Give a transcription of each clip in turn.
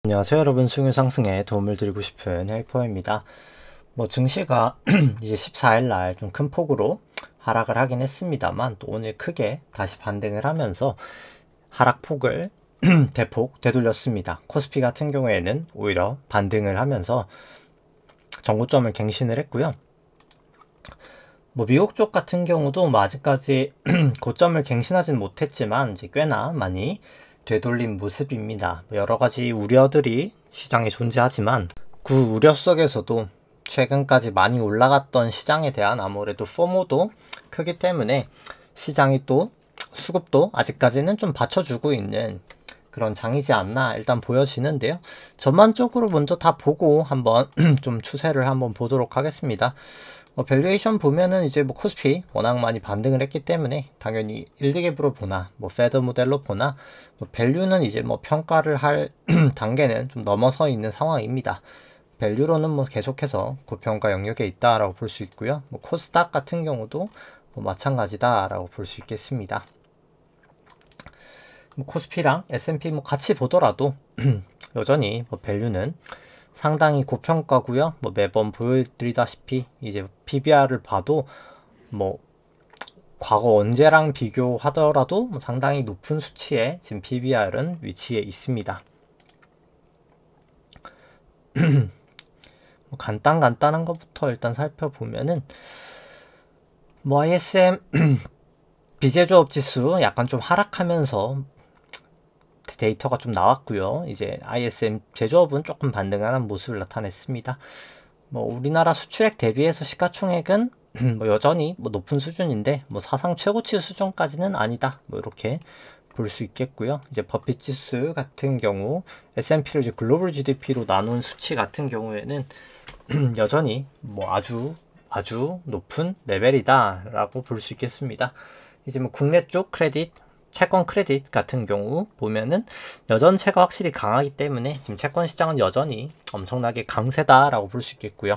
안녕하세요 여러분, 수익률 상승에 도움을 드리고 싶은 헬퍼입니다. 증시가 이제 14일날 좀 큰 폭으로 하락을 하긴 했습니다만, 또 오늘 크게 다시 반등을 하면서 하락폭을 대폭 되돌렸습니다. 코스피 같은 경우에는 오히려 반등을 하면서 정고점을 갱신을 했고요. 미국 쪽 같은 경우도 아직까지 고점을 갱신하진 못했지만 이제 꽤나 많이 되돌린 모습입니다. 여러 가지 우려들이 시장에 존재하지만 그 우려 속에서도 최근까지 많이 올라갔던 시장에 대한 아무래도 포모도 크기 때문에 시장이 또 수급도 아직까지는 좀 받쳐주고 있는 그런 장이지 않나 일단 보여지는데요. 전반적으로 먼저 다 보고 한번 좀 추세를 한번 보도록 하겠습니다. 밸류에이션 보면은 이제 코스피 워낙 많이 반등을 했기 때문에 당연히 일리갭으로 보나 페드 모델로 보나 밸류는 이제 평가를 할 단계는 좀 넘어서 있는 상황입니다. 밸류로는 계속해서 고평가 영역에 있다라고 볼 수 있고요. 코스닥 같은 경우도 마찬가지다라고 볼 수 있겠습니다. 코스피랑 S&P 같이 보더라도 여전히 밸류는 상당히 고평가고요. 매번 보여드리다시피 이제 PBR을 봐도 과거 언제랑 비교하더라도 상당히 높은 수치에 지금 PBR은 위치해 있습니다. 간단한 것부터 일단 살펴보면은 ISM 비제조업 지수 약간 좀 하락하면서 데이터가 좀 나왔고요. 이제 ISM 제조업은 조금 반등하는 모습을 나타냈습니다. 우리나라 수출액 대비해서 시가총액은 여전히 높은 수준인데 사상 최고치 수준까지는 아니다. 이렇게 볼 수 있겠고요. 이제 버핏 지수 같은 경우 S&P를 이제 글로벌 GDP로 나눈 수치 같은 경우에는 여전히 아주 높은 레벨이다라고 볼 수 있겠습니다. 이제 국내 쪽 크레딧 채권 크레딧 같은 경우 보면은 여전체가 확실히 강하기 때문에 지금 채권 시장은 여전히 엄청나게 강세다라고 볼 수 있겠고요.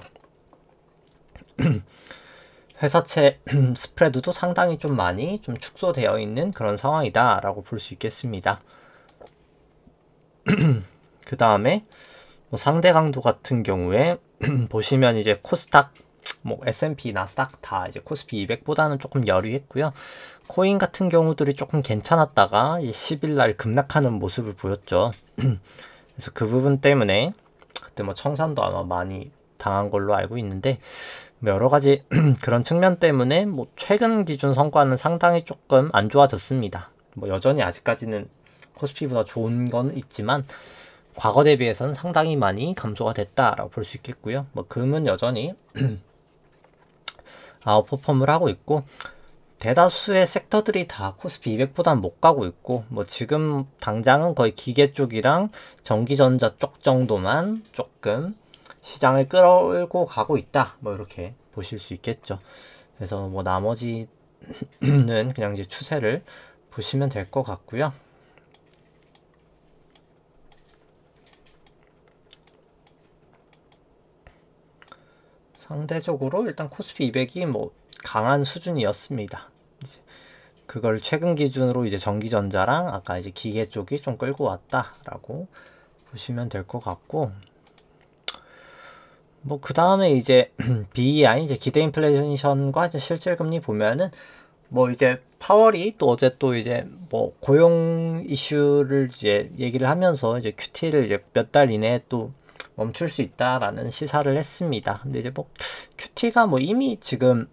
회사채 스프레드도 상당히 좀 많이 좀 축소되어 있는 그런 상황이다라고 볼 수 있겠습니다. 그 다음에 상대 강도 같은 경우에 보시면 이제 코스닥 S&P, 나스닥 다 이제 코스피 200보다는 조금 여유했고요. 코인 같은 경우들이 조금 괜찮았다가 10일날 급락하는 모습을 보였죠. 그래서 그 부분 때문에 그때 청산도 아마 많이 당한 걸로 알고 있는데, 여러 가지 그런 측면 때문에 최근 기준 성과는 상당히 조금 안 좋아졌습니다. 여전히 아직까지는 코스피보다 좋은 건 있지만 과거 대비해서는 상당히 많이 감소가 됐다라고 볼 수 있겠고요. 금은 여전히 아웃퍼폼을 하고 있고, 대다수의 섹터들이 다 코스피 200보다는 못 가고 있고, 지금 당장은 거의 기계 쪽이랑 전기전자 쪽 정도만 조금 시장을 끌어올고 가고 있다. 이렇게 보실 수 있겠죠. 그래서 나머지는 그냥 이제 추세를 보시면 될 것 같고요. 상대적으로 일단 코스피 200이 강한 수준이었습니다. 이제 그걸 최근 기준으로 이제 전기전자랑 아까 이제 기계 쪽이 좀 끌고 왔다라고 보시면 될 것 같고, 그 다음에 이제 BEI 이제 기대 인플레이션과 이제 실질 금리 보면은 이제 파월이 또 어제 또 이제 고용 이슈를 이제 얘기를 하면서 이제 QT를 이제 몇 달 이내에 또 멈출 수 있다라는 시사를 했습니다. 근데 이제 QT가 이미 지금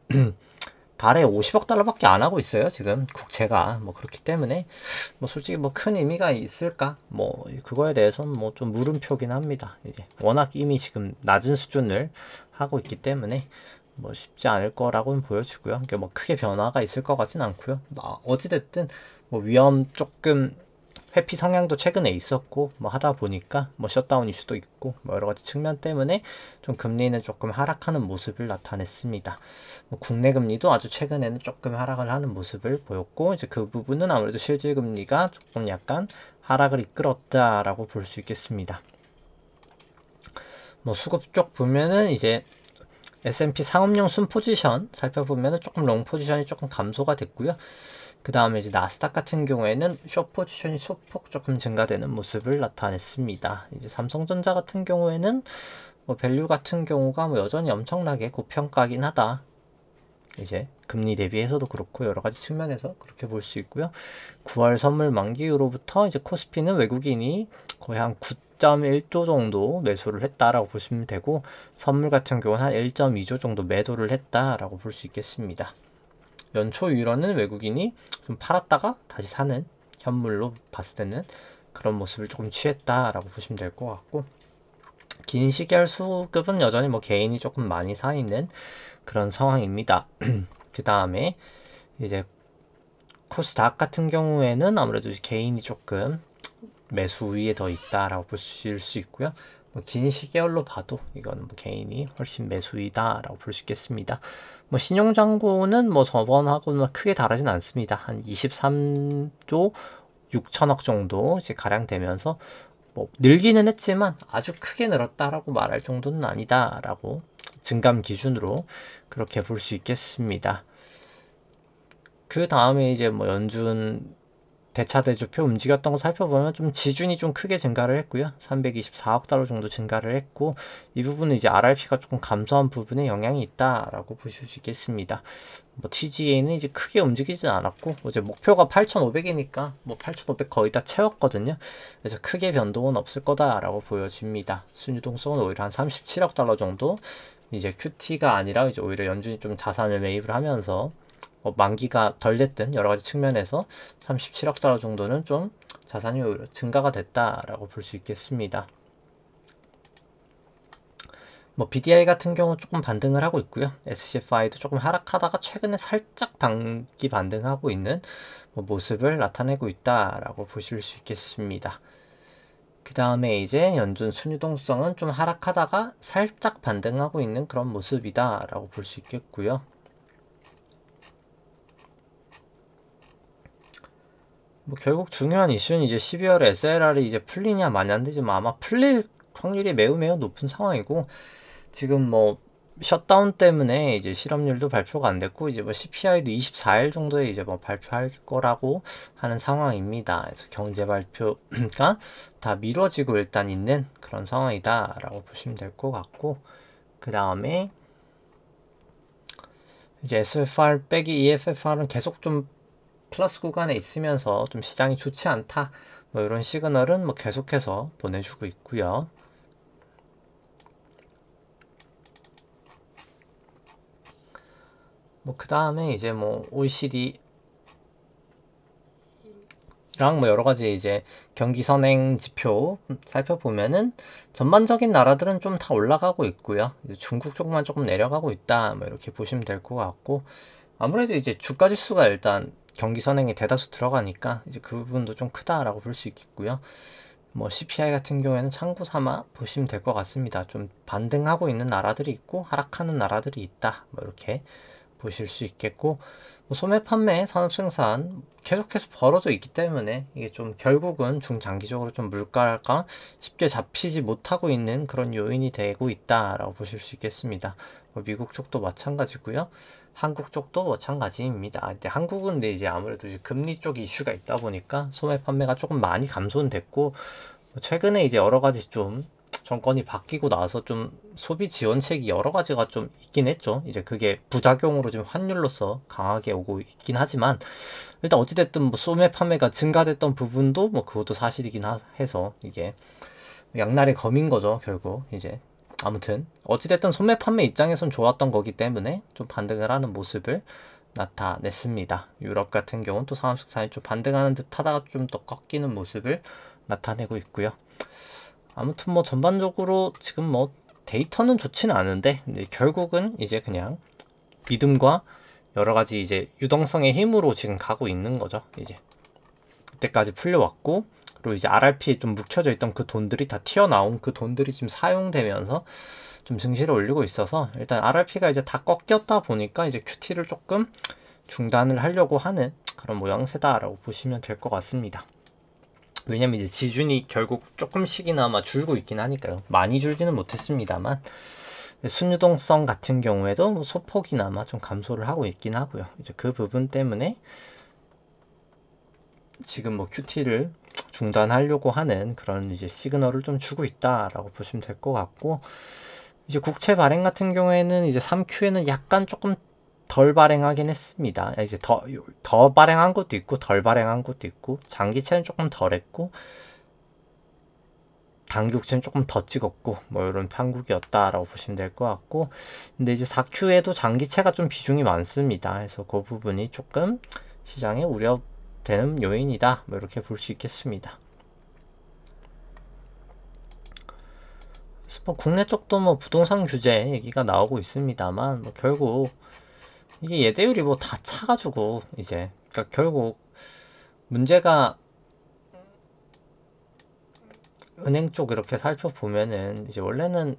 달에 50억 달러밖에 안 하고 있어요. 지금 국채가 그렇기 때문에 솔직히 큰 의미가 있을까? 그거에 대해서는 좀 물음표긴 합니다. 이제 워낙 이미 지금 낮은 수준을 하고 있기 때문에 쉽지 않을 거라고는 보여지고요. 크게 변화가 있을 것 같진 않고요. 어찌됐든 위험 조금 회피 성향도 최근에 있었고 하다 보니까 셧다운 이슈도 있고 여러 가지 측면 때문에 좀 금리는 조금 하락하는 모습을 나타냈습니다. 국내 금리도 아주 최근에는 조금 하락을 하는 모습을 보였고, 이제 그 부분은 아무래도 실질 금리가 조금 약간 하락을 이끌었다라고 볼 수 있겠습니다. 수급 쪽 보면은 이제 S&P 상업용 순 포지션 살펴보면은 조금 롱 포지션이 조금 감소가 됐고요. 그 다음에 이제 나스닥 같은 경우에는 숏 포지션이 소폭 조금 증가되는 모습을 나타냈습니다. 이제 삼성전자 같은 경우에는 뭐 밸류 같은 경우가 뭐 여전히 엄청나게 고평가긴 하다. 이제 금리 대비해서도 그렇고 여러 가지 측면에서 그렇게 볼 수 있고요. 9월 선물 만기 이후로부터 이제 코스피는 외국인이 거의 한 9.1조 정도 매수를 했다라고 보시면 되고, 선물 같은 경우는 한 1.2조 정도 매도를 했다라고 볼 수 있겠습니다. 연초 이후로는 외국인이 좀 팔았다가 다시 사는, 현물로 봤을 때는 그런 모습을 조금 취했다라고 보시면 될 것 같고, 긴 시계열 수급은 여전히 뭐 개인이 조금 많이 사 있는 그런 상황입니다. 그 다음에 이제 코스닥 같은 경우에는 아무래도 개인이 조금 매수 우위에 더 있다라고 보실 수 있고요. 뭐 긴 시계열로 봐도 이거는 뭐 개인이 훨씬 매수이다라고 볼 수 있겠습니다. 뭐 신용잔고는 뭐 저번하고는 크게 다르진 않습니다. 한 23조 6천억 정도 이제 가량 되면서 뭐 늘기는 했지만 아주 크게 늘었다라고 말할 정도는 아니다라고 증감 기준으로 그렇게 볼 수 있겠습니다. 그 다음에 이제 뭐 연준 대차대조표 움직였던 거 살펴보면 좀 지준이 좀 크게 증가를 했고요. 324억 달러 정도 증가를 했고, 이 부분은 이제 RRP가 조금 감소한 부분에 영향이 있다라고 보실 수 있겠습니다. 뭐 TGA는 이제 크게 움직이진 않았고, 어제 목표가 8,500이니까 뭐 8,500 거의 다 채웠거든요. 그래서 크게 변동은 없을 거다라고 보여집니다. 순유동성은 오히려 한 37억 달러 정도, 이제 QT가 아니라 이제 오히려 연준이 좀 자산을 매입을 하면서 만기가 덜 됐든 여러 가지 측면에서 37억 달러 정도는 좀 자산이 오히려 증가가 됐다라고 볼 수 있겠습니다. 뭐 BDI 같은 경우 조금 반등을 하고 있고요. SCFI도 조금 하락하다가 최근에 살짝 단기 반등하고 있는 뭐 모습을 나타내고 있다라고 보실 수 있겠습니다. 그 다음에 이제 연준 순유동성은 좀 하락하다가 살짝 반등하고 있는 그런 모습이다라고 볼 수 있겠고요. 뭐 결국 중요한 이슈는 이제 12월에 SLR이 이제 풀리냐 마냐인데 지금 아마 풀릴 확률이 매우 높은 상황이고, 지금 뭐 셧다운 때문에 이제 실업률도 발표가 안 됐고, 이제 뭐 CPI도 24일 정도에 이제 뭐 발표할 거라고 하는 상황입니다. 그래서 경제 발표가 다 미뤄지고 일단 있는 그런 상황이다라고 보시면 될 것 같고, 그 다음에 이제 SFR 빼기 EFFR은 계속 좀 플러스 구간에 있으면서 좀 시장이 좋지 않다, 뭐 이런 시그널은 뭐 계속해서 보내주고 있고요. 뭐 그 다음에 이제 뭐 OECD랑 뭐 여러 가지 이제 경기 선행 지표 살펴보면은 전반적인 나라들은 좀 다 올라가고 있고요. 이제 중국 쪽만 조금 내려가고 있다, 뭐 이렇게 보시면 될 것 같고, 아무래도 이제 주가 지수가 일단 경기 선행에 대다수 들어가니까 이제 그 부분도 좀 크다라고 볼 수 있겠고요. 뭐 CPI 같은 경우에는 참고 삼아 보시면 될 것 같습니다. 좀 반등하고 있는 나라들이 있고 하락하는 나라들이 있다, 뭐 이렇게 보실 수 있겠고, 뭐 소매 판매, 산업 생산 계속해서 벌어져 있기 때문에 이게 좀 결국은 중장기적으로 좀 물가가 쉽게 잡히지 못하고 있는 그런 요인이 되고 있다라고 보실 수 있겠습니다. 뭐 미국 쪽도 마찬가지고요. 한국 쪽도 마찬가지입니다. 이제 한국은 근데 이제 아무래도 이제 금리 쪽 이슈가 있다 보니까 소매 판매가 조금 많이 감소는 됐고, 최근에 이제 여러 가지 좀 정권이 바뀌고 나서 좀 소비 지원책이 여러 가지가 좀 있긴 했죠. 이제 그게 부작용으로 지금 환율로서 강하게 오고 있긴 하지만, 일단 어찌됐든 뭐 소매 판매가 증가됐던 부분도 뭐 그것도 사실이긴 해서 이게 양날의 검인 거죠, 결국. 이제 아무튼 어찌됐든 소매 판매 입장에선 좋았던 거기 때문에 좀 반등을 하는 모습을 나타냈습니다. 유럽 같은 경우는 또 산업생산이 좀 반등하는 듯 하다가 좀 더 꺾이는 모습을 나타내고 있고요. 아무튼 뭐 전반적으로 지금 뭐 데이터는 좋지는 않은데, 근데 결국은 이제 그냥 믿음과 여러 가지 이제 유동성의 힘으로 지금 가고 있는 거죠. 이제 그때까지 풀려왔고, 그리고 이제 RRP에 좀 묵혀져 있던 그 돈들이 다 튀어나온 그 돈들이 지금 사용되면서 좀 증시를 올리고 있어서, 일단 RRP가 이제 다 꺾였다 보니까 이제 QT를 조금 중단을 하려고 하는 그런 모양새다라고 보시면 될 것 같습니다. 왜냐면 이제 지준이 결국 조금씩이나마 줄고 있긴 하니까요. 많이 줄지는 못했습니다만, 순유동성 같은 경우에도 뭐 소폭이나마 좀 감소를 하고 있긴 하고요. 이제 그 부분 때문에 지금 뭐 QT를 중단하려고 하는 그런 이제 시그널을 좀 주고 있다라고 보시면 될 것 같고, 이제 국채 발행 같은 경우에는 이제 3Q에는 약간 조금 덜 발행하긴 했습니다. 이제 더 발행한 것도 있고 덜 발행한 것도 있고, 장기채는 조금 덜 했고 단기국채는 조금 더 찍었고, 뭐 이런 판국이었다라고 보시면 될 것 같고, 근데 이제 4Q에도 장기채가 좀 비중이 많습니다. 그래서 그 부분이 조금 시장에 우려되는 요인이다, 뭐 이렇게 볼 수 있겠습니다. 그래서 뭐 국내 쪽도 뭐 부동산 규제 얘기가 나오고 있습니다만, 뭐 결국 이게 예대율이 뭐 다 차가지고 이제, 그러니까 결국 문제가 은행 쪽 이렇게 살펴보면은, 이제 원래는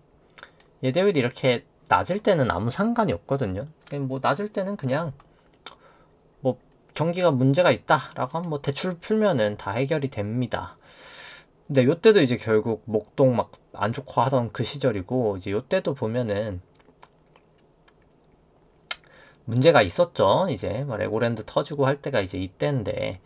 예대율이 이렇게 낮을 때는 아무 상관이 없거든요. 뭐 낮을 때는 그냥 뭐 경기가 문제가 있다라고 하면 뭐 대출 풀면은 다 해결이 됩니다. 근데 요때도 이제 결국 목동 막 안 좋고 하던 그 시절이고, 이제 요때도 보면은 문제가 있었죠. 이제 뭐 레고랜드 터지고 할 때가 이제 이때인데,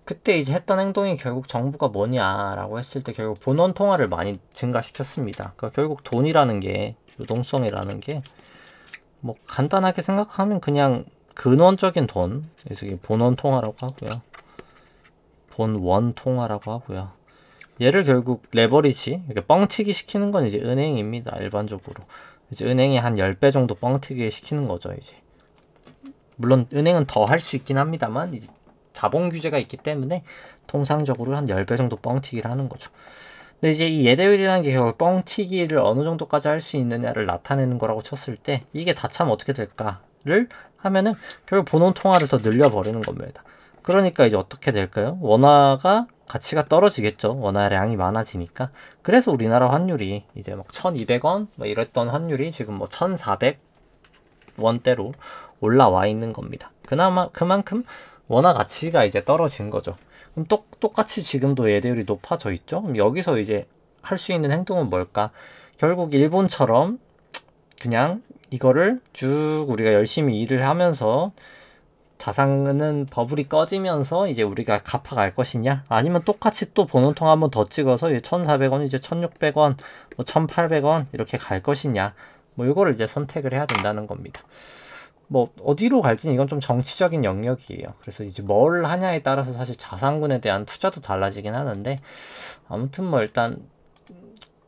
그때 이제 했던 행동이 결국 정부가 뭐냐라고 했을 때 결국 본원 통화를 많이 증가시켰습니다. 그러니까 결국 돈이라는 게, 유동성이라는 게 뭐 간단하게 생각하면 그냥 근원적인 돈, 그래서 이게 본원 통화라고 하고요. 본원 통화라고 하고요. 얘를 결국 레버리지, 이렇게 뻥튀기 시키는 건 이제 은행입니다. 일반적으로. 이제 은행이 한 10배 정도 뻥튀기 시키는 거죠, 이제. 물론 은행은 더 할 수 있긴 합니다만, 이제 자본 규제가 있기 때문에 통상적으로 한 10배 정도 뻥튀기를 하는 거죠. 근데 이제 이 예대율이라는 게 결국 뻥튀기를 어느 정도까지 할 수 있느냐를 나타내는 거라고 쳤을 때, 이게 다 차면 어떻게 될까를 하면은 결국 본원 통화를 더 늘려버리는 겁니다. 그러니까 이제 어떻게 될까요? 원화가 가치가 떨어지겠죠. 원화량이 많아지니까. 그래서 우리나라 환율이 이제 막 1200원 뭐 이랬던 환율이 지금 뭐 1400원대로 올라와 있는 겁니다. 그나마 그만큼 원화 가치가 이제 떨어진 거죠. 그럼 똑같이 지금도 예대율이 높아져 있죠. 그럼 여기서 이제 할 수 있는 행동은 뭘까? 결국 일본처럼 그냥 이거를 쭉 우리가 열심히 일을 하면서 자산은 버블이 꺼지면서 이제 우리가 갚아갈 것이냐, 아니면 똑같이 또 본원통 한번 더 찍어서 1,400원 이제 1,600원 뭐 1,800원 이렇게 갈 것이냐, 뭐 이거를 이제 선택을 해야 된다는 겁니다. 뭐 어디로 갈지는 이건 좀 정치적인 영역이에요. 그래서 이제 뭘 하냐에 따라서 사실 자산군에 대한 투자도 달라지긴 하는데, 아무튼 뭐 일단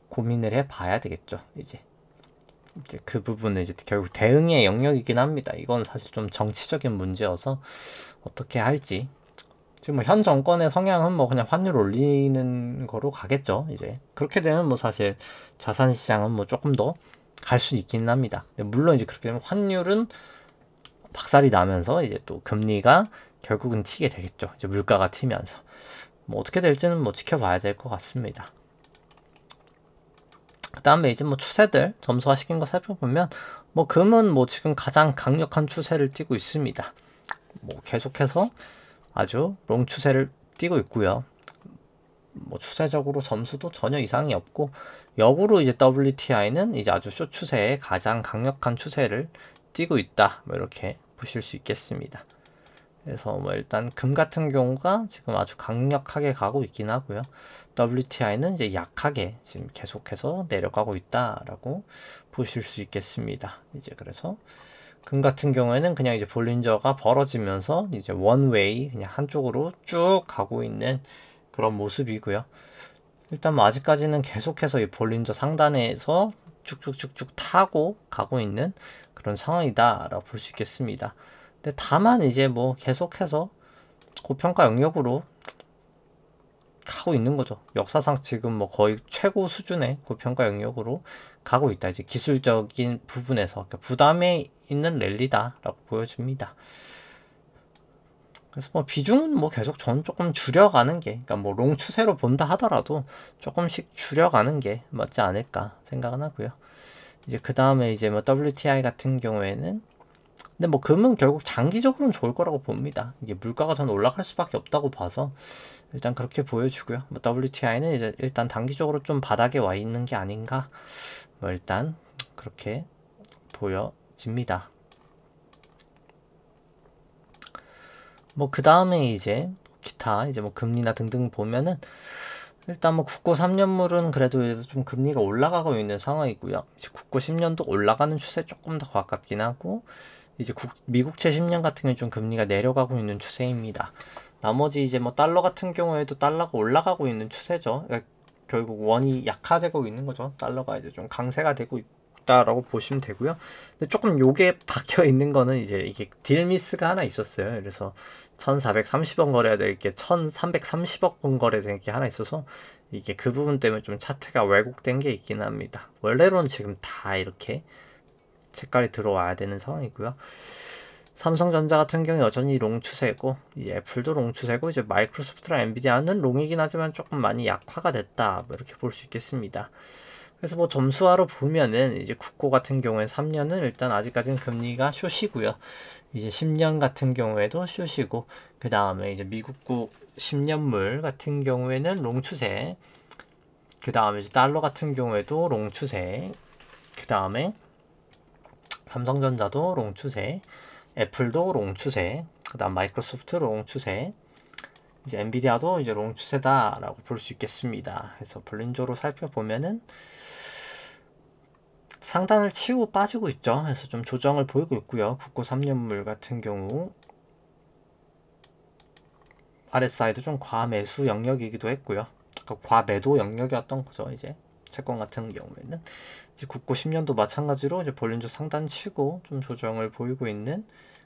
고민을 해봐야 되겠죠. 이제 그 부분은 이제 결국 대응의 영역이긴 합니다. 이건 사실 좀 정치적인 문제여서 어떻게 할지. 지금 뭐 현 정권의 성향은 뭐 그냥 환율 올리는 거로 가겠죠. 이제 그렇게 되면 뭐 사실 자산 시장은 뭐 조금 더 갈 수 있긴 합니다. 근데 물론 이제 그렇게 되면 환율은 박살이 나면서 이제 또 금리가 결국은 튀게 되겠죠. 이제 물가가 튀면서 뭐 어떻게 될지는 뭐 지켜봐야 될 것 같습니다. 그 다음에 이제 뭐 추세들 점수화 시킨 거 살펴보면, 뭐 금은 뭐 지금 가장 강력한 추세를 띠고 있습니다. 뭐 계속해서 아주 롱 추세를 띠고 있고요. 뭐 추세적으로 점수도 전혀 이상이 없고, 역으로 이제 WTI는 이제 아주 숏 추세에 가장 강력한 추세를 띠고 있다, 뭐 이렇게 보실 수 있겠습니다. 그래서 뭐 일단 금 같은 경우가 지금 아주 강력하게 가고 있긴 하고요. WTI는 이제 약하게 지금 계속해서 내려가고 있다라고 보실 수 있겠습니다. 이제 그래서 금 같은 경우에는 그냥 이제 볼린저가 벌어지면서 이제 원웨이 그냥 한쪽으로 쭉 가고 있는 그런 모습이고요. 일단 뭐 아직까지는 계속해서 이 볼린저 상단에서 쭉쭉쭉쭉 타고 가고 있는 그런 상황이다라고 볼 수 있겠습니다. 근데 다만 이제 뭐 계속해서 고평가 영역으로 가고 있는 거죠. 역사상 지금 뭐 거의 최고 수준의 고평가 영역으로 가고 있다. 이제 기술적인 부분에서, 그러니까 부담에 있는 랠리다라고 보여집니다. 그래서 뭐 비중은 뭐 계속 저는 조금 줄여가는 게, 그러니까 뭐 롱 추세로 본다 하더라도 조금씩 줄여가는 게 맞지 않을까 생각은 하고요. 이제 그 다음에 이제 뭐 WTI 같은 경우에는, 근데 뭐 금은 결국 장기적으로는 좋을 거라고 봅니다. 이게 물가가 저는 올라갈 수밖에 없다고 봐서 일단 그렇게 보여주고요. 뭐 WTI는 이제 일단 단기적으로 좀 바닥에 와 있는 게 아닌가, 뭐 일단 그렇게 보여집니다. 뭐 그 다음에 이제 기타 이제 뭐 금리나 등등 보면은 일단 뭐 국고 3년물은 그래도 좀 금리가 올라가고 있는 상황이고요. 이제 국고 10년도 올라가는 추세 조금 더 가깝긴 하고, 이제 미국채 10년 같은 경우는 좀 금리가 내려가고 있는 추세입니다. 나머지 이제 뭐 달러 같은 경우에도 달러가 올라가고 있는 추세죠. 그러니까 결국 원이 약화되고 있는 거죠. 달러가 이제 좀 강세가 되고 있다라고 보시면 되고요. 근데 조금 요게 박혀 있는 거는 이제 이게 딜 미스가 하나 있었어요. 그래서 1430원 거래해야 될 게 1330억 원 거래된 게 하나 있어서 이게 그 부분 때문에 좀 차트가 왜곡된 게 있긴 합니다. 원래로는 지금 다 이렇게 색깔이 들어와야 되는 상황이고요. 삼성전자 같은 경우 여전히 롱 추세고, 이제 애플도 롱 추세고, 이제 마이크로소프트랑 엔비디아는 롱이긴 하지만 조금 많이 약화가 됐다, 뭐 이렇게 볼 수 있겠습니다. 그래서 뭐 점수화로 보면은 이제 국고 같은 경우에 3년은 일단 아직까지는 금리가 숏이고요. 이제 10년 같은 경우에도 숏이고, 그 다음에 이제 미국국 10년물 같은 경우에는 롱 추세, 그 다음에 이제 달러 같은 경우에도 롱 추세, 그 다음에 삼성전자도 롱 추세, 애플도 롱 추세, 그 다음 마이크로소프트 롱 추세, 이제 엔비디아도 이제 롱 추세다라고 볼 수 있겠습니다. 그래서 볼린저로 살펴보면은 상단을 치고 빠지고 있죠. 그래서 좀 조정을 보이고 있고요. 국고 3년물 같은 경우 RSI도 좀 과매수 영역이기도 했고요. 그러니까 과매도 영역이었던 거죠. 이제 채권 같은 경우에는 이제 국고 10년도 마찬가지로 이제 볼린저 상단 치고 좀 조정을 보이고 있는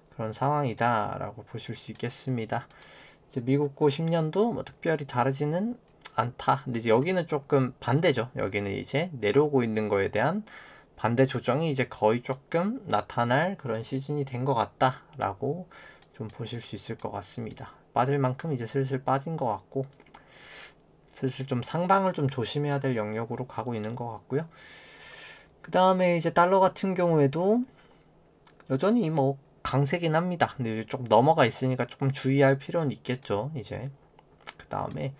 그런 상황이다라고 보실 수 있겠습니다. 이제 미국고 10년도 뭐 특별히 다르지는 않다. 근데 이제 여기는 조금 반대죠. 여기는 이제 내려오고 있는 거에 대한 반대 조정이 이제 거의 조금 나타날 그런 시즌이 된 것 같다라고 좀 보실 수 있을 것 같습니다. 빠질 만큼 이제 슬슬 빠진 것 같고, 슬슬 좀 상방을 좀 조심해야 될 영역으로 가고 있는 것 같고요. 그 다음에 이제 달러 같은 경우에도 여전히 뭐 강세긴 합니다. 근데 이제 조금 넘어가 있으니까 조금 주의할 필요는 있겠죠. 이제 그 다음에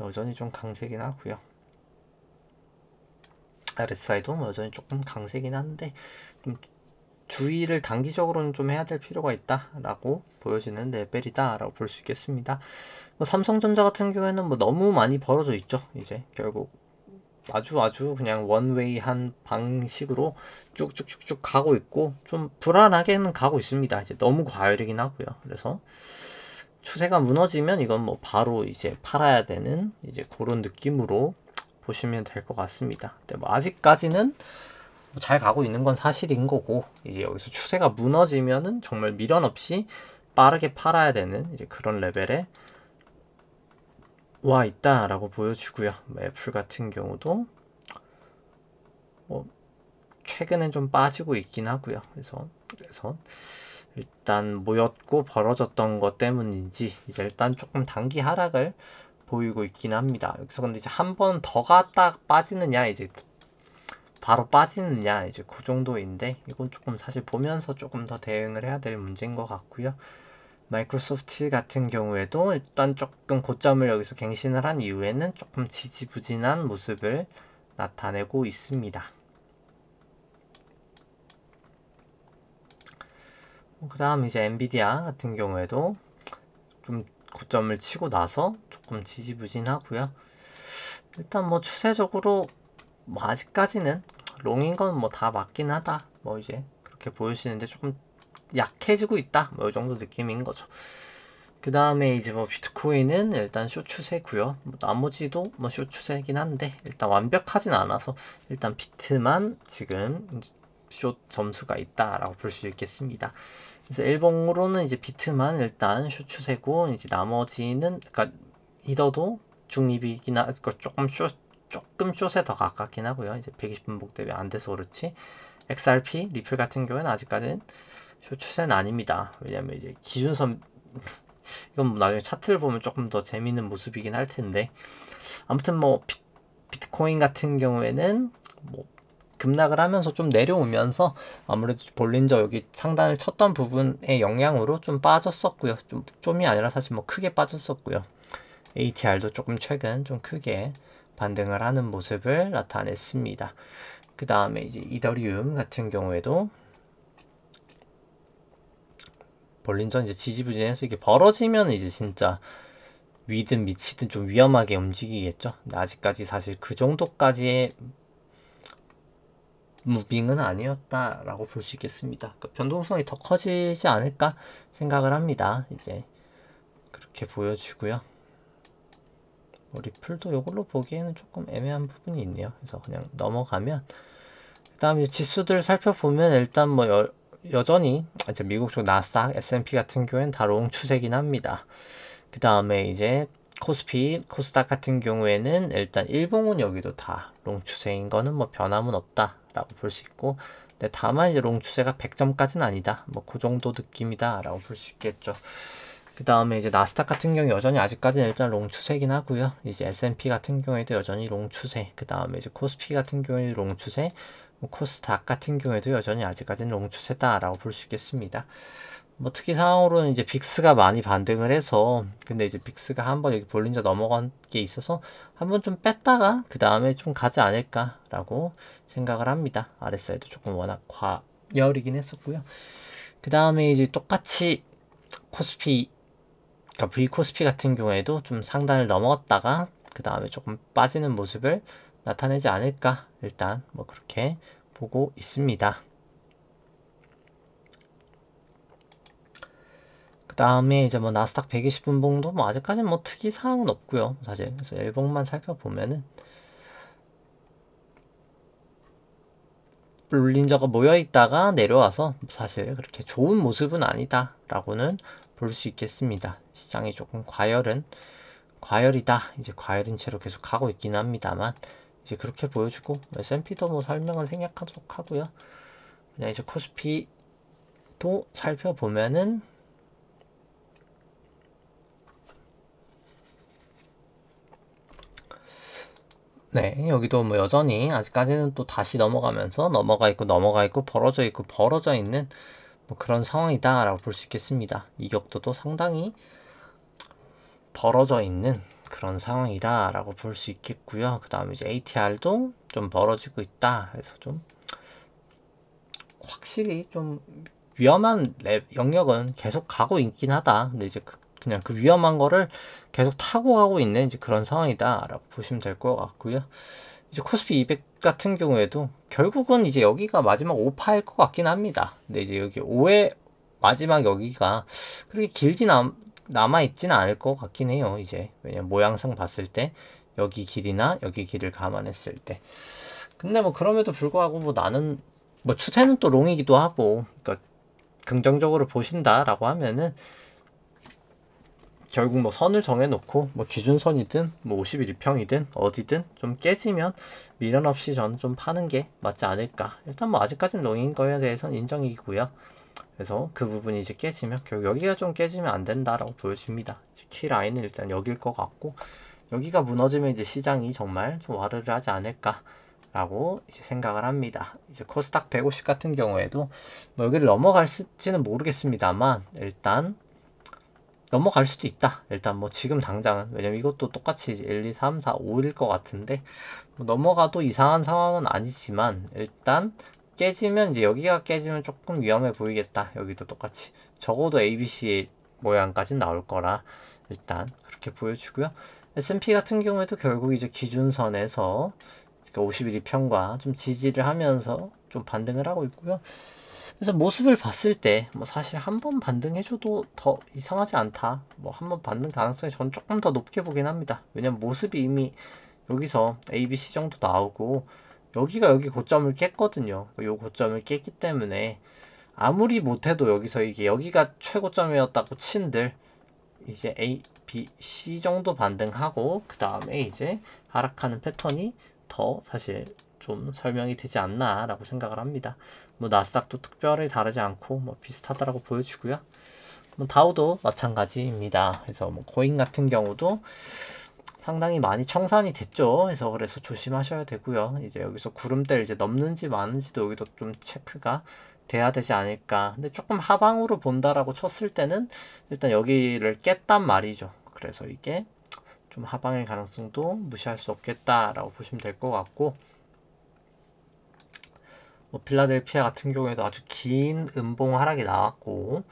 여전히 좀 강세긴 하고요. RSI도 여전히 조금 강세긴 한데 좀 주의를 단기적으로는 좀 해야 될 필요가 있다라고 보여지는 레벨이다라고 볼 수 있겠습니다. 뭐 삼성전자 같은 경우에는 뭐 너무 많이 벌어져 있죠. 이제 결국 아주 그냥 원웨이한 방식으로 쭉쭉쭉쭉 가고 있고 좀 불안하게는 가고 있습니다. 이제 너무 과열이긴 하고요. 그래서 추세가 무너지면 이건 뭐 바로 이제 팔아야 되는 이제 그런 느낌으로 보시면 될 것 같습니다. 근데 뭐 아직까지는 잘 가고 있는 건 사실인 거고, 이제 여기서 추세가 무너지면은 정말 미련 없이 빠르게 팔아야 되는 이제 그런 레벨에 와 있다라고 보여주고요. 애플 같은 경우도 뭐 최근엔 좀 빠지고 있긴 하고요. 그래서 일단 모였고 벌어졌던 것 때문인지 이제 일단 조금 단기 하락을 보이고 있긴 합니다. 여기서 근데 이제 한 번 더 갔다 빠지느냐, 이제 바로 빠지느냐, 이제 그 정도인데 이건 조금 사실 보면서 조금 더 대응을 해야 될 문제인 것 같고요. 마이크로소프트 같은 경우에도 일단 조금 고점을 여기서 갱신을 한 이후에는 조금 지지부진한 모습을 나타내고 있습니다. 그 다음 이제 엔비디아 같은 경우에도 좀 고점을 치고 나서 조금 지지부진하고요. 일단 뭐 추세적으로 뭐 아직까지는 롱인 건 뭐 다 맞긴 하다, 뭐 이제 그렇게 보여지는데 조금 약해지고 있다, 뭐 이 정도 느낌인 거죠. 그 다음에 이제 뭐 비트코인은 일단 숏 추세고요. 뭐 나머지도 뭐 숏 추세이긴 한데 일단 완벽하진 않아서 일단 비트만 지금 숏 점수가 있다라고 볼 수 있겠습니다. 그래서 일봉으로는 이제 비트만 일단 숏 추세고, 이제 나머지는 그러니까 이더도 중립이긴 하고 조금 숏에 더 가깝긴 하고요. 이제 120분봉 대비 안 돼서 그렇지. XRP, 리플 같은 경우에는 아직까지는 숏 추세는 아닙니다. 왜냐면 이제 기준선 이건 뭐 나중에 차트를 보면 조금 더 재미있는 모습이긴 할 텐데, 아무튼 뭐 비트코인 같은 경우에는 뭐 급락을 하면서 좀 내려오면서 아무래도 볼린저 여기 상단을 쳤던 부분의 영향으로 좀 빠졌었고요. 좀이 아니라 사실 뭐 크게 빠졌었고요. ATR도 조금 최근 좀 크게 반등을 하는 모습을 나타냈습니다. 그 다음에 이제 이더리움 같은 경우에도 볼린저 이제 지지부진해서 이게 벌어지면 이제 진짜 위든 밑이든 좀 위험하게 움직이겠죠. 근데 아직까지 사실 그 정도까지의 무빙은 아니었다라고 볼 수 있겠습니다. 그러니까 변동성이 더 커지지 않을까 생각을 합니다. 이제 그렇게 보여지고요. 리플도 이걸로 보기에는 조금 애매한 부분이 있네요. 그래서 그냥 넘어가면, 그 다음에 지수들 살펴보면 일단 뭐 여전히 이제 미국 쪽 나스닥, S&P 같은 경우에는 다 롱 추세긴 합니다. 그 다음에 이제 코스피, 코스닥 같은 경우에는 일단 일봉은 여기도 다 롱 추세인 거는 뭐 변함은 없다라고 볼 수 있고, 근데 다만 이제 롱 추세가 100점까지는 아니다, 뭐 그 정도 느낌이다라고 볼 수 있겠죠. 그 다음에 이제 나스닥 같은 경우 여전히 아직까지는 일단 롱 추세긴 하고요. 이제 S&P 같은 경우에도 여전히 롱 추세. 그 다음에 이제 코스피 같은 경우에도 롱 추세. 뭐 코스닥 같은 경우에도 여전히 아직까지는 롱 추세다라고 볼 수 있겠습니다. 뭐 특이 상황으로는 이제 빅스가 많이 반등을 해서, 근데 이제 빅스가 한번 여기 볼린저 넘어간 게 있어서 한번 좀 뺐다가 그 다음에 좀 가지 않을까라고 생각을 합니다. RSI도 조금 워낙 과열이긴 했었고요. 그 다음에 이제 똑같이 코스피, 그러니까 V코스피 같은 경우에도 좀 상단을 넘어갔다가 그 다음에 조금 빠지는 모습을 나타내지 않을까, 일단 뭐 그렇게 보고 있습니다. 그 다음에 이제 뭐 나스닥 120분봉도 뭐 아직까지는 뭐 특이 사항은 없고요, 사실. 그래서 일봉만 살펴보면은 롤린저가 모여있다가 내려와서 사실 그렇게 좋은 모습은 아니다 라고는 볼 수 있겠습니다. 시장이 조금 과열이다, 이제 과열인 채로 계속 가고 있긴 합니다만, 이제 그렇게 보여주고, S&P도 뭐 설명은 생략하도록 하고요. 그냥 이제 코스피도 살펴보면은, 네, 여기도 뭐 여전히 아직까지는 또 다시 넘어가면서 넘어가 있고 벌어져 있는 뭐 그런 상황이다라고 볼 수 있겠습니다. 이격도도 상당히 벌어져 있는 그런 상황이다라고 볼 수 있겠고요. 그 다음에 이제 ATR도 좀 벌어지고 있다. 그래서 좀 확실히 좀 위험한 영역은 계속 가고 있긴 하다. 근데 이제 그냥 그 위험한 거를 계속 타고 가고 있는 이제 그런 상황이다라고 보시면 될 것 같고요. 이제 코스피 200 같은 경우에도 결국은 이제 여기가 마지막 5파일 것 같긴 합니다. 근데 이제 여기 5의 마지막 여기가 그렇게 길지 남아있지는 않을 것 같긴 해요. 이제 왜냐면 모양상 봤을 때 여기 길이나 여기 길을 감안했을 때. 근데 뭐 그럼에도 불구하고 뭐 나는 뭐 추세는 또 롱이기도 하고, 그러니까 긍정적으로 보신다라고 하면은 결국 뭐 선을 정해놓고 뭐 기준선이든 뭐 51 2평이든 어디든 좀 깨지면 미련 없이 저는 좀 파는 게 맞지 않을까. 일단 뭐 아직까지는 롱인 거에 대해서는 인정이고요. 그래서 그 부분이 이제 깨지면 결국 여기가 좀 깨지면 안 된다라고 보여집니다. 키 라인은 일단 여길 것 같고, 여기가 무너지면 이제 시장이 정말 좀 와르르 하지 않을까라고 이제 생각을 합니다. 이제 코스닥 150 같은 경우에도 뭐 여기를 넘어갈지는 모르겠습니다만 일단 넘어갈 수도 있다. 일단 뭐 지금 당장은, 왜냐면 이것도 똑같이 1, 2, 3, 4, 5일 것 같은데 뭐 넘어가도 이상한 상황은 아니지만, 일단 깨지면 이제 여기가 깨지면 조금 위험해 보이겠다. 여기도 똑같이 적어도 ABC 모양까지 나올 거라 일단 그렇게 보여주고요. S&P 같은 경우에도 결국 이제 기준선에서 51이 평과 좀 지지를 하면서 좀 반등을 하고 있고요. 그래서 모습을 봤을 때 뭐 사실 한 번 반등해줘도 더 이상하지 않다. 뭐 한 번 반등 가능성이 전 조금 더 높게 보긴 합니다. 왜냐면 모습이 이미 여기서 ABC 정도 나오고 여기가 여기 고점을 깼거든요. 요 고점을 깼기 때문에 아무리 못해도 여기서 이게 여기가 최고점이었다고 친들 이제 A, B, C 정도 반등하고 그 다음에 이제 하락하는 패턴이 더 사실 좀 설명이 되지 않나 라고 생각을 합니다. 뭐 나스닥도 특별히 다르지 않고 뭐 비슷하다라고 보여지고요. 뭐 다우도 마찬가지입니다. 그래서 뭐 코인 같은 경우도 상당히 많이 청산이 됐죠. 그래서 조심하셔야 되고요. 이제 여기서 구름대를 이제 넘는지 마는지도 여기도 좀 체크가 돼야 되지 않을까. 근데 조금 하방으로 본다라고 쳤을 때는 일단 여기를 깼단 말이죠. 그래서 이게 좀 하방의 가능성도 무시할 수 없겠다라고 보시면 될 것 같고, 뭐 필라델피아 같은 경우에도 아주 긴 음봉 하락이 나왔고,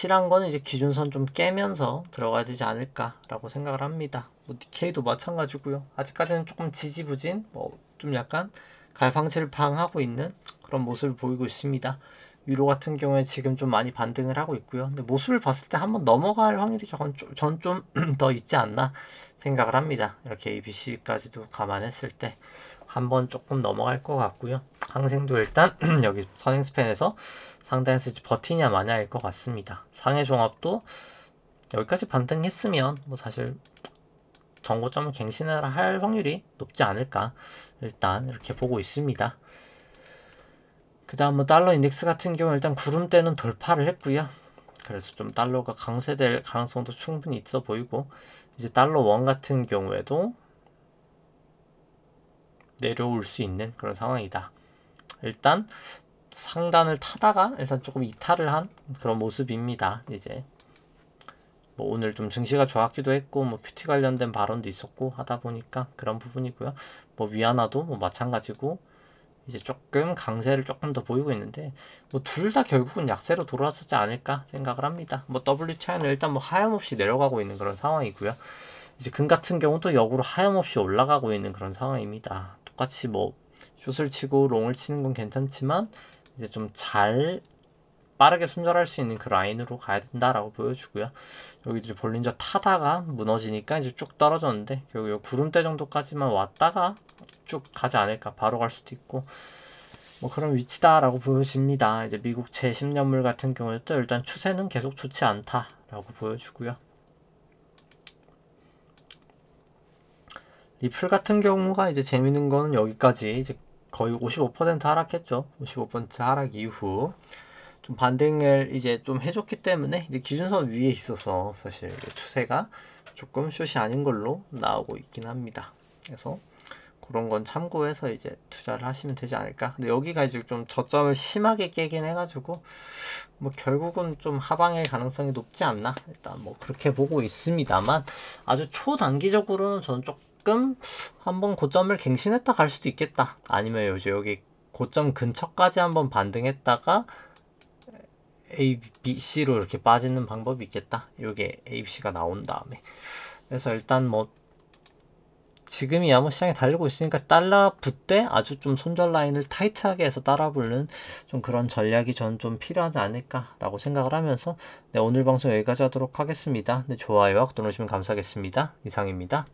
확실한 거는 이제 기준선 좀 깨면서 들어가야 되지 않을까라고 생각을 합니다. 뭐 니케이도 마찬가지고요. 아직까지는 조금 지지부진, 뭐 좀 약간 갈팡질팡하고 있는 그런 모습을 보이고 있습니다. 유로 같은 경우에 지금 좀 많이 반등을 하고 있고요. 근데 모습을 봤을 때 한번 넘어갈 확률이 전 좀 더 있지 않나 생각을 합니다. 이렇게 ABC까지도 감안했을 때 한번 조금 넘어갈 것 같고요. 항생도 일단 여기 선행스팬에서 상단에서 버티냐 마냐일 것 같습니다. 상해 종합도 여기까지 반등했으면 뭐 사실 정고점을 갱신을 할 확률이 높지 않을까 일단 이렇게 보고 있습니다. 그 다음 뭐 달러 인덱스 같은 경우 일단 구름대는 돌파를 했고요. 그래서 좀 달러가 강세될 가능성도 충분히 있어 보이고, 이제 달러 원 같은 경우에도 내려올 수 있는 그런 상황이다. 일단 상단을 타다가 일단 조금 이탈을 한 그런 모습입니다. 이제 뭐 오늘 좀 증시가 좋았기도 했고, 뭐 큐티 관련된 발언도 있었고 하다 보니까 그런 부분이고요. 뭐 위안화도 뭐 마찬가지고 이제 조금 강세를 조금 더 보이고 있는데, 뭐 둘 다 결국은 약세로 돌아서지 않을까 생각을 합니다. 뭐 WTI는 일단 뭐 하염없이 내려가고 있는 그런 상황이고요. 이제 금 같은 경우도 역으로 하염없이 올라가고 있는 그런 상황입니다. 똑같이 뭐 숏을 치고 롱을 치는 건 괜찮지만 이제 좀 잘 빠르게 손절할 수 있는 그 라인으로 가야 된다라고 보여주고요. 여기 이제 볼린저 타다가 무너지니까 이제 쭉 떨어졌는데 결국 요 구름대 정도까지만 왔다가 쭉 가지 않을까, 바로 갈 수도 있고 뭐 그런 위치다라고 보여집니다. 이제 미국채 10년물 같은 경우에도 일단 추세는 계속 좋지 않다라고 보여주고요. 리플 같은 경우가 이제 재밌는 거는 여기까지 이제 거의 55% 하락했죠. 55% 하락 이후 좀 반등을 이제 좀 해줬기 때문에 이제 기준선 위에 있어서 사실 추세가 조금 숏이 아닌 걸로 나오고 있긴 합니다. 그래서 그런 건 참고해서 이제 투자를 하시면 되지 않을까. 근데 여기가 이제 좀 저점을 심하게 깨긴 해가지고 뭐 결국은 좀 하방일 가능성이 높지 않나, 일단 뭐 그렇게 보고 있습니다만, 아주 초단기적으로는 저는 조금 한번 고점을 갱신했다 갈 수도 있겠다. 아니면 이제 여기 고점 근처까지 한번 반등했다가 A, B, C로 이렇게 빠지는 방법이 있겠다. 이게 A, B, C가 나온 다음에. 그래서 일단 뭐 지금이야 뭐 시장에 달리고 있으니까 달러 붓대 아주 좀 손절 라인을 타이트하게 해서 따라붙는 좀 그런 전략이 전 좀 필요하지 않을까라고 생각을 하면서, 네, 오늘 방송 여기까지 하도록 하겠습니다. 네, 좋아요와 구독 누르시면 감사하겠습니다. 이상입니다.